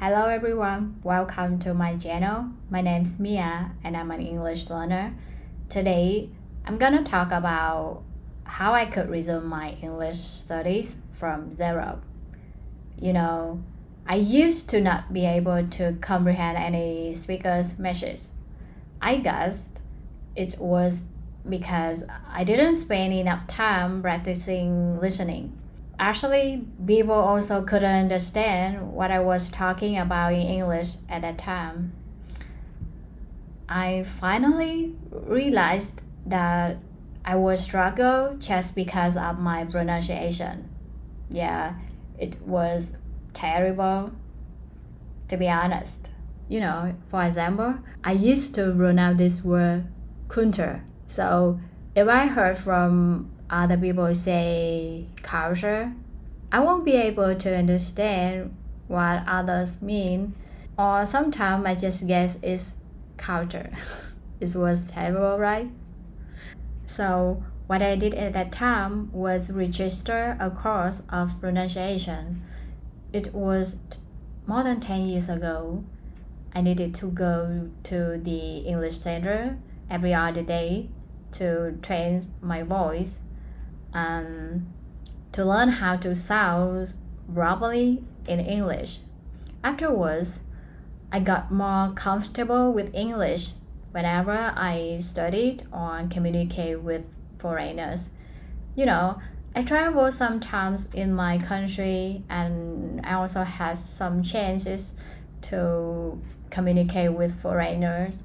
Hello everyone, welcome to my channel. My name's Mia and I'm an English learner. Today, I'm gonna talk about how I could resume my English studies from zero. I used to not be able to comprehend any speaker's message. I guess it was because I didn't spend enough time practicing listening. Actually, people also couldn't understand what I was talking about in English at that time. I finally realized that I would struggle just because of my pronunciation. Yeah, it was terrible, to be honest. For example, I used to pronounce this word counter. So if I heard from other people say culture, I won't be able to understand what others mean, or sometimes I just guess it's culture. It was terrible, right? So what I did at that time was register a course of pronunciation. It was more than 10 years ago. I needed to go to the English Center every other day to train my voice and to learn how to sound properly in English. Afterwards, I got more comfortable with English whenever I studied or communicate with foreigners. I travel sometimes in my country and I also had some chances to communicate with foreigners.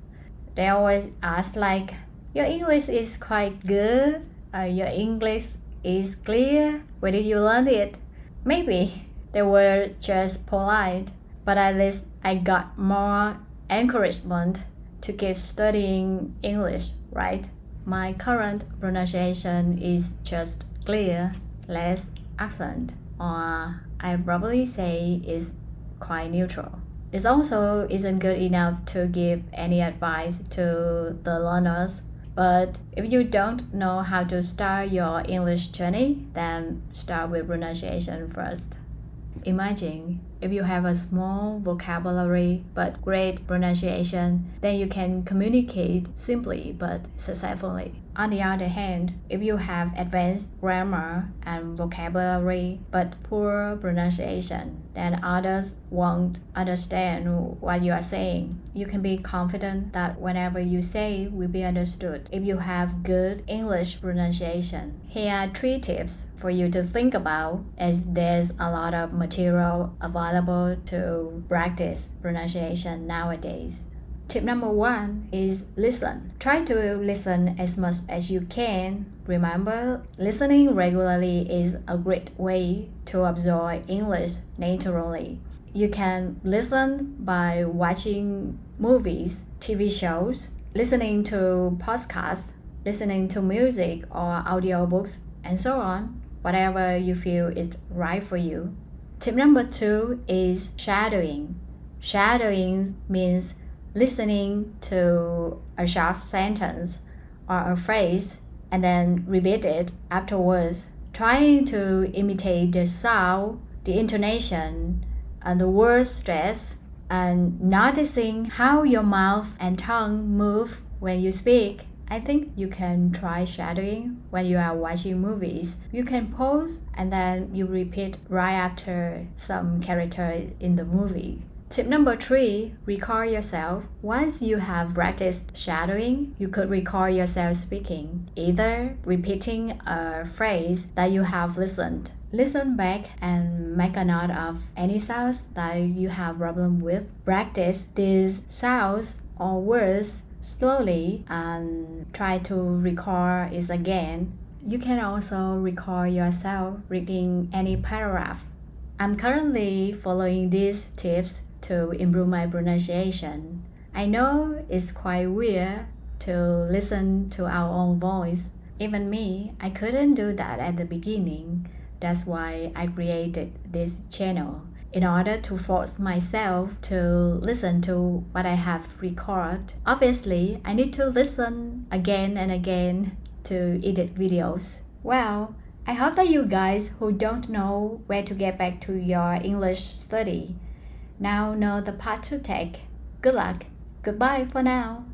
They always ask like, your English is quite good, your English is clear, where did you learn it? Maybe they were just polite, but at least I got more encouragement to keep studying English, right? My current pronunciation is just clear, less accent, or I probably say is quite neutral. It also isn't good enough to give any advice to the learners. But if you don't know how to start your English journey, then start with pronunciation first. Imagine if you have a small vocabulary but great pronunciation, then you can communicate simply but successfully. On the other hand, if you have advanced grammar and vocabulary but poor pronunciation, then others won't understand what you are saying. You can be confident that whenever you say will be understood if you have good English pronunciation. Here are 3 tips for you to think about, as there's a lot of material available to practice pronunciation nowadays. Tip number 1 is listen. Try to listen as much as you can. Remember, listening regularly is a great way to absorb English naturally. You can listen by watching movies, TV shows, listening to podcasts, listening to music or audiobooks, and so on, whatever you feel is right for you. Tip number 2 is shadowing. Shadowing means listening to a short sentence or a phrase and then repeat it afterwards, trying to imitate the sound, the intonation, and the word stress, and noticing how your mouth and tongue move when you speak. I think you can try shadowing when you are watching movies. You can pause and then you repeat right after some character in the movie. Tip number 3, record yourself. Once you have practiced shadowing, you could record yourself speaking, either repeating a phrase that you have listened. Listen back and make a note of any sounds that you have problem with. Practice these sounds or words slowly and try to record it again. You can also record yourself reading any paragraph. I'm currently following these tips to improve my pronunciation. I know it's quite weird to listen to our own voice. Even me, I couldn't do that at the beginning. That's why I created this channel, in order to force myself to listen to what I have recorded. Obviously, I need to listen again and again to edit videos. Well, I hope that you guys who don't know where to get back to your English study, Now know the path to take. Good luck. Goodbye for now.